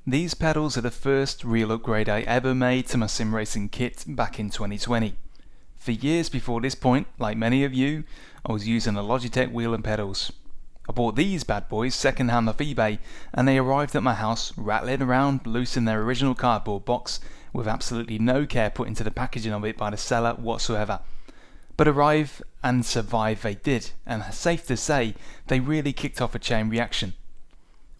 These pedals are the first real upgrade I ever made to my sim racing kit back in 2020. For years before this point, like many of you, I was using a Logitech wheel and pedals. I bought these bad boys second hand off eBay and they arrived at my house rattling around loose in their original cardboard box with absolutely no care put into the packaging of it by the seller whatsoever. But arrive and survive they did, and safe to say they really kicked off a chain reaction.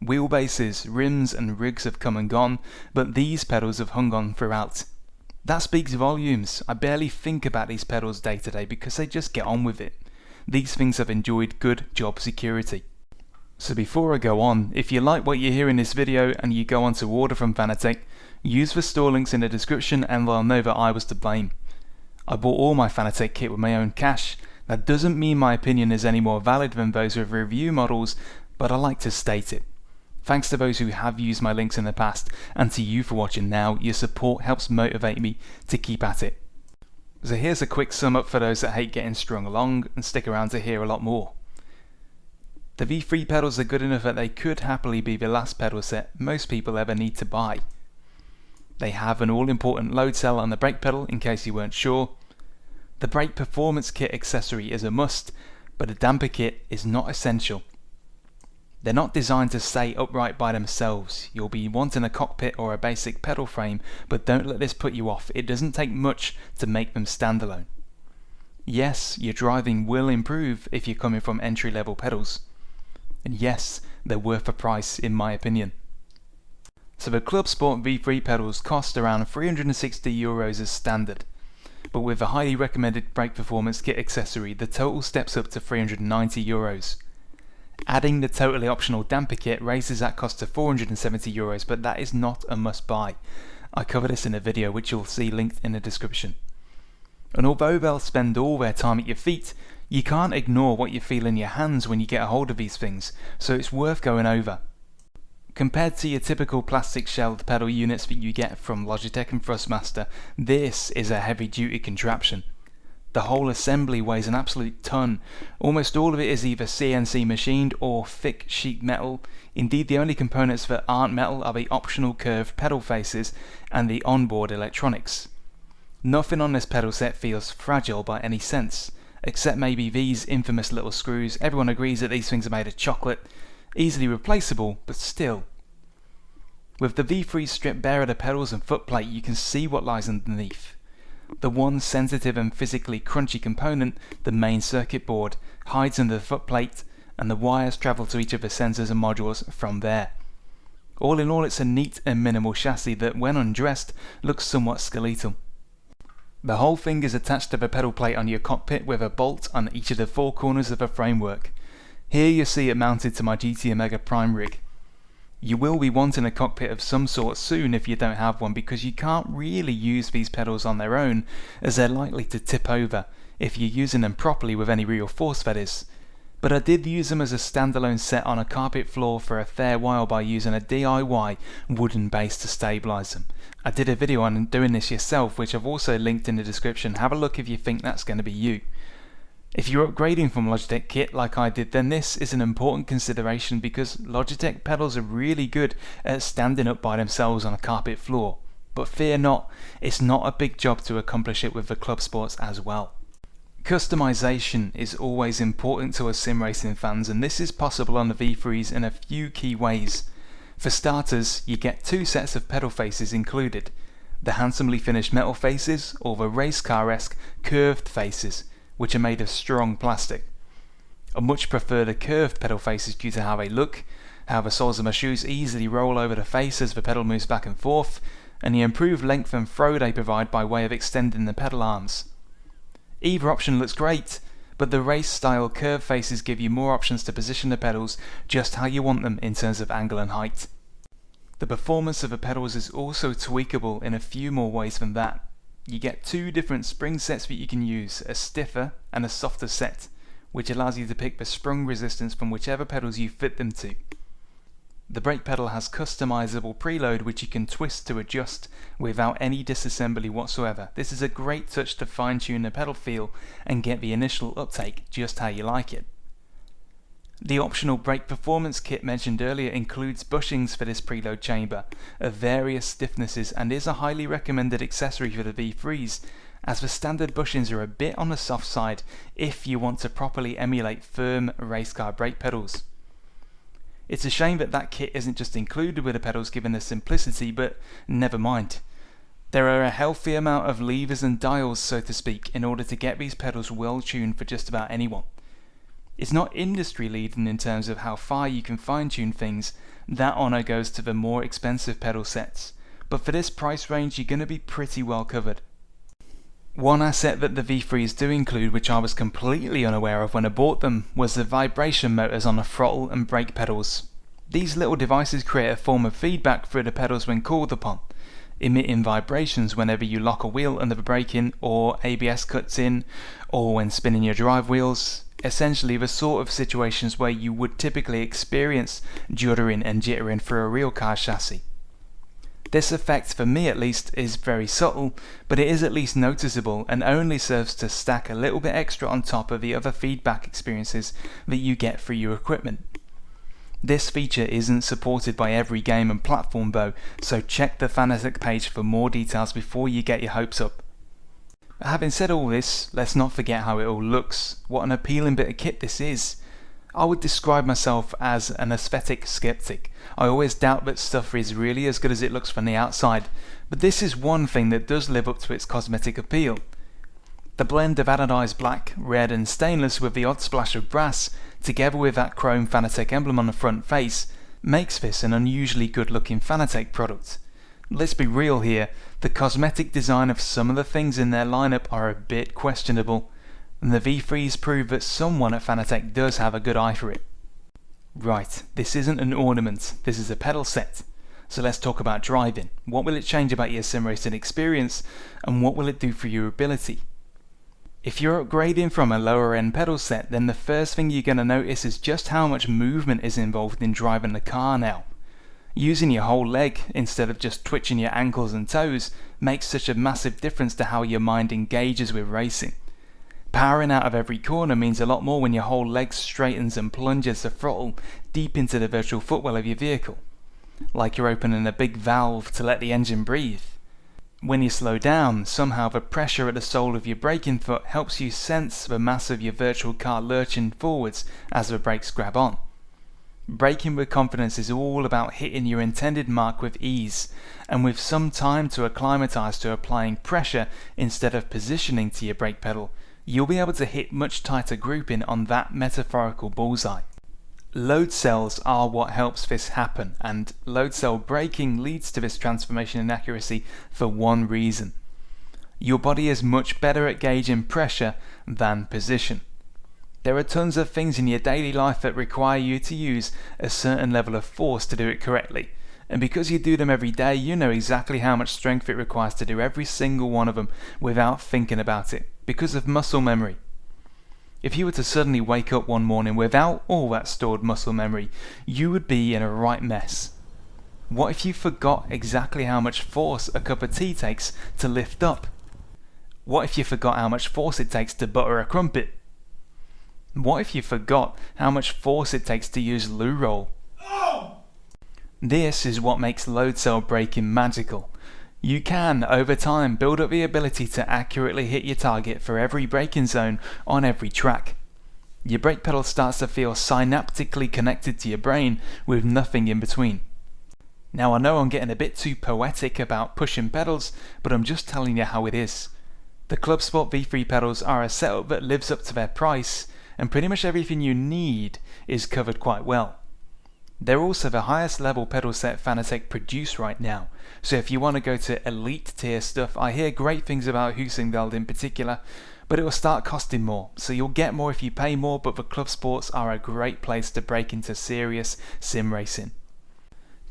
Wheelbases, rims and rigs have come and gone, but these pedals have hung on throughout. That speaks volumes. I barely think about these pedals day to day because they just get on with it. These things have enjoyed good job security. So before I go on, if you like what you hear in this video and you go on to order from Fanatec, use the store links in the description and they'll know that I was to blame. I bought all my Fanatec kit with my own cash. That doesn't mean my opinion is any more valid than those with review models, but I like to state it. Thanks to those who have used my links in the past, and to you for watching now. Your support helps motivate me to keep at it. So here's a quick sum up for those that hate getting strung along and stick around to hear a lot more. The V3 pedals are good enough that they could happily be the last pedal set most people ever need to buy. They have an all-important load cell on the brake pedal in case you weren't sure. The brake performance kit accessory is a must, but a damper kit is not essential. They're not designed to stay upright by themselves. You'll be wanting a cockpit or a basic pedal frame, but don't let this put you off. It doesn't take much to make them standalone. Yes, your driving will improve if you're coming from entry-level pedals. And yes, they're worth the price in my opinion. So the Clubsport V3 pedals cost around €360 as standard. But with a highly recommended brake performance kit accessory, the total steps up to €390. Adding the totally optional damper kit raises that cost to €470, but that is not a must buy. I cover this in a video which you'll see linked in the description. And although they'll spend all their time at your feet, you can't ignore what you feel in your hands when you get a hold of these things, so it's worth going over. Compared to your typical plastic shelled pedal units that you get from Logitech and Thrustmaster, this is a heavy duty contraption. The whole assembly weighs an absolute ton. Almost all of it is either CNC machined or thick sheet metal. Indeed, the only components that aren't metal are the optional curved pedal faces and the onboard electronics. Nothing on this pedal set feels fragile by any sense, except maybe these infamous little screws. Everyone agrees that these things are made of chocolate, easily replaceable, but still. With the V3 stripped bare of the pedals and footplate, you can see what lies underneath. The one sensitive and physically crunchy component, the main circuit board, hides under the footplate, and the wires travel to each of the sensors and modules from there. All in all, it's a neat and minimal chassis that, when undressed, looks somewhat skeletal. The whole thing is attached to the pedal plate on your cockpit with a bolt on each of the four corners of the framework. Here you see it mounted to my GT Omega Prime rig. You will be wanting a cockpit of some sort soon if you don't have one, because you can't really use these pedals on their own, as they're likely to tip over if you're using them properly with any real force, that is. But I did use them as a standalone set on a carpet floor for a fair while by using a DIY wooden base to stabilise them. I did a video on doing this yourself, which I've also linked in the description. Have a look if you think that's going to be you. If you're upgrading from Logitech kit like I did, then this is an important consideration, because Logitech pedals are really good at standing up by themselves on a carpet floor. But fear not, it's not a big job to accomplish it with the Clubsports as well. Customization is always important to us sim racing fans, and this is possible on the V3s in a few key ways. For starters, you get two sets of pedal faces included, the handsomely finished metal faces or the race car-esque curved faces, which are made of strong plastic. I much prefer the curved pedal faces due to how they look, how the soles of my shoes easily roll over the face as the pedal moves back and forth, and the improved length and throw they provide by way of extending the pedal arms. Either option looks great, but the race style curved faces give you more options to position the pedals just how you want them in terms of angle and height. The performance of the pedals is also tweakable in a few more ways than that. You get two different spring sets that you can use, a stiffer and a softer set, which allows you to pick the sprung resistance from whichever pedals you fit them to. The brake pedal has customizable preload which you can twist to adjust without any disassembly whatsoever. This is a great touch to fine tune the pedal feel and get the initial uptake just how you like it. The optional brake performance kit mentioned earlier includes bushings for this preload chamber of various stiffnesses and is a highly recommended accessory for the V3s, as the standard bushings are a bit on the soft side if you want to properly emulate firm race car brake pedals. It's a shame that kit isn't just included with the pedals given the simplicity, but never mind. There are a healthy amount of levers and dials, so to speak, in order to get these pedals well tuned for just about anyone. It's not industry leading in terms of how far you can fine tune things, that honour goes to the more expensive pedal sets, but for this price range you're going to be pretty well covered. One asset that the V3s do include, which I was completely unaware of when I bought them, was the vibration motors on the throttle and brake pedals. These little devices create a form of feedback through the pedals when called upon, emitting vibrations whenever you lock a wheel under the braking or ABS cuts in, or when spinning your drive wheels. Essentially the sort of situations where you would typically experience juddering and jittering through a real car chassis. This effect, for me at least, is very subtle, but it is at least noticeable and only serves to stack a little bit extra on top of the other feedback experiences that you get through your equipment. This feature isn't supported by every game and platform though, so check the Fanatec page for more details before you get your hopes up. But having said all this, let's not forget how it all looks. What an appealing bit of kit this is. I would describe myself as an aesthetic skeptic. I always doubt that stuff is really as good as it looks from the outside, but this is one thing that does live up to its cosmetic appeal. The blend of anodized black, red and stainless with the odd splash of brass, together with that chrome Fanatec emblem on the front face, makes this an unusually good looking Fanatec product. Let's be real here, the cosmetic design of some of the things in their lineup are a bit questionable, and the V3s prove that someone at Fanatec does have a good eye for it. Right, this isn't an ornament, this is a pedal set. So let's talk about driving. What will it change about your sim racing experience, and what will it do for your ability? If you're upgrading from a lower end pedal set, then the first thing you're going to notice is just how much movement is involved in driving the car now. Using your whole leg instead of just twitching your ankles and toes makes such a massive difference to how your mind engages with racing. Powering out of every corner means a lot more when your whole leg straightens and plunges the throttle deep into the virtual footwell of your vehicle, like you're opening a big valve to let the engine breathe. When you slow down, somehow the pressure at the sole of your braking foot helps you sense the mass of your virtual car lurching forwards as the brakes grab on. Braking with confidence is all about hitting your intended mark with ease, and with some time to acclimatise to applying pressure instead of positioning to your brake pedal, you'll be able to hit much tighter grouping on that metaphorical bullseye. Load cells are what helps this happen, and load cell braking leads to this transformation in accuracy for one reason. Your body is much better at gauging pressure than position. There are tons of things in your daily life that require you to use a certain level of force to do it correctly, and because you do them every day, you know exactly how much strength it requires to do every single one of them without thinking about it, because of muscle memory. If you were to suddenly wake up one morning without all that stored muscle memory, you would be in a right mess. What if you forgot exactly how much force a cup of tea takes to lift up? What if you forgot how much force it takes to butter a crumpet? What if you forgot how much force it takes to use loo roll? This is what makes load cell braking magical. You can, over time, build up the ability to accurately hit your target for every braking zone on every track. Your brake pedal starts to feel synaptically connected to your brain with nothing in between. Now I know I'm getting a bit too poetic about pushing pedals, but I'm just telling you how it is. The Clubsport V3 pedals are a setup that lives up to their price, and pretty much everything you need is covered quite well. They're also the highest level pedal set Fanatec produce right now, so if you want to go to elite tier stuff, I hear great things about Husingveld in particular, but it will start costing more, so you'll get more if you pay more, but the Clubsports are a great place to break into serious sim racing.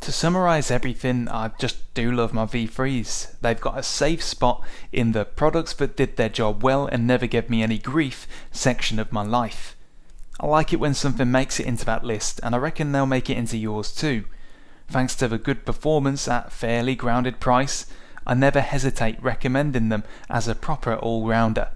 To summarise everything, I just do love my V3s. They've got a safe spot in the products that did their job well and never gave me any grief section of my life. I like it when something makes it into that list, and I reckon they'll make it into yours too. Thanks to the good performance at fairly grounded price, I never hesitate recommending them as a proper all-rounder.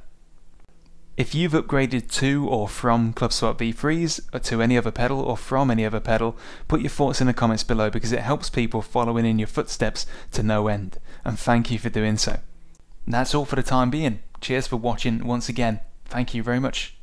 If you've upgraded to or from Clubsport V3s or to any other pedal or from any other pedal, put your thoughts in the comments below because it helps people following in your footsteps to no end, and thank you for doing so. That's all for the time being. Cheers for watching once again. Thank you very much.